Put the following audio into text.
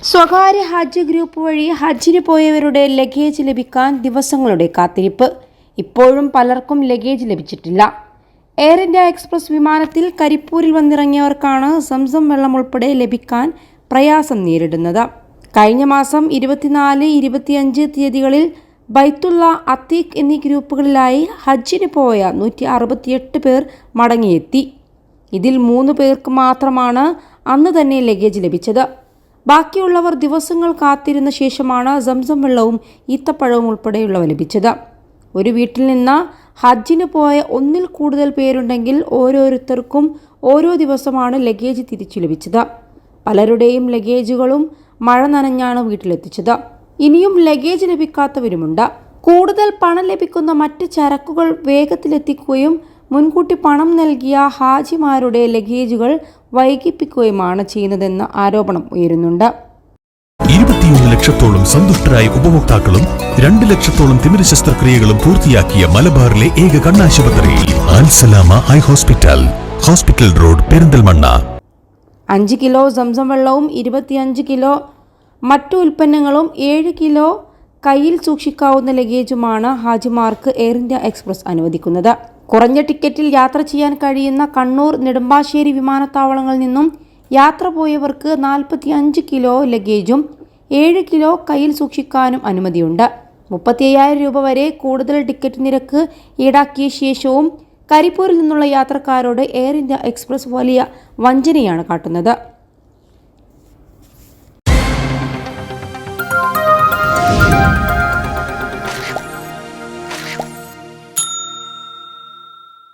സ്വകാര്യ ഹജ്ജ് ഗ്രൂപ്പ് വഴി ഹജ്ജിന് പോയവരുടെ ലഗേജ് ലഭിക്കാൻ ദിവസങ്ങളുടെ കാത്തിരിപ്പ്. ഇപ്പോഴും പലർക്കും ലഗേജ് ലഭിച്ചിട്ടില്ല. എയർ ഇന്ത്യ എക്സ്പ്രസ് വിമാനത്തിൽ കരിപ്പൂരിൽ വന്നിറങ്ങിയവർക്കാണ് സംസം വെള്ളം ഉൾപ്പെടെ ലഭിക്കാൻ പ്രയാസം നേരിടുന്നത്. കഴിഞ്ഞ മാസം 24, 25 തീയതികളിൽ ബൈത്തുള്ള, അത്തീഖ് എന്നീ ഗ്രൂപ്പുകളിലായി ഹജ്ജിന് പോയ 168 പേർ മടങ്ങിയെത്തി. ഇതിൽ 3 പേർക്ക് മാത്രമാണ് അന്ന് തന്നെ ലഗേജ് ലഭിച്ചത്. ബാക്കിയുള്ളവർ ദിവസങ്ങൾ കാത്തിരുന്ന ശേഷമാണ് സംസം വെള്ളവും ഈത്തപ്പഴവും ഉൾപ്പെടെയുള്ളവ ലഭിച്ചത്. ഒരു വീട്ടിൽ നിന്ന് ഹജ്ജിന് പോയ 1-ൽ കൂടുതൽ പേരുണ്ടെങ്കിൽ ഓരോരുത്തർക്കും ഓരോ ദിവസമാണ് ലഗേജ് തിരിച്ചു ലഭിച്ചത്. പലരുടെയും ലഗേജുകളും മഴ നനഞ്ഞാണ് വീട്ടിലെത്തിച്ചത്. ഇനിയും ലഗേജ് ലഭിക്കാത്തവരുമുണ്ട്. കൂടുതൽ പണം ലഭിക്കുന്ന മറ്റ് ചരക്കുകൾ വേഗത്തിലെത്തിക്കുകയും മുൻകൂട്ടി പണം നൽകിയ ഹാജിമാരുടെ ലഗേജുകൾ വൈകിപ്പിക്കുകയുമാണ് ചെയ്യുന്നതെന്ന ആരോപണം ഉയരുന്നുണ്ട്. 21 ലക്ഷത്തോളം സന്തുഷ്ടരായ ഉപഭോക്താക്കളും 2 ലക്ഷത്തോളം തിമിര ശസ്ത്രക്രിയകളും പൂർത്തിയാക്കിയ മലബാറിലെ ഏക കണ്ണാശുപത്രി Al Salama high hospital, hospital road, Perinthalmanna. 5 kilo Zamzam വെള്ളവും 25 കിലോ മറ്റു ഉൽപ്പന്നങ്ങളും 7 കിലോ കയ്യിൽ സൂക്ഷിക്കാവുന്ന ലഗേജുമാണ് ഹാജിമാർക്ക് എയർ ഇന്ത്യ എക്സ്പ്രസ് അനുവദിക്കുന്നത്. കുറഞ്ഞ ടിക്കറ്റിൽ യാത്ര ചെയ്യാൻ കഴിയുന്ന കണ്ണൂർ, നെടുമ്പാശ്ശേരി വിമാനത്താവളങ്ങളിൽ നിന്നും യാത്ര പോയവർക്ക് 45 കിലോ ലഗേജും 7 കിലോ കയ്യിൽ സൂക്ഷിക്കാനും അനുമതിയുണ്ട്. 35,000 രൂപ വരെ കൂടുതൽ ടിക്കറ്റ് നിരക്ക് ഈടാക്കിയ ശേഷവും കരിപ്പൂരിൽ നിന്നുള്ള യാത്രക്കാരോട് എയർ ഇന്ത്യ എക്സ്പ്രസ് വലിയ വഞ്ചനയാണ് കാട്ടുന്നത്.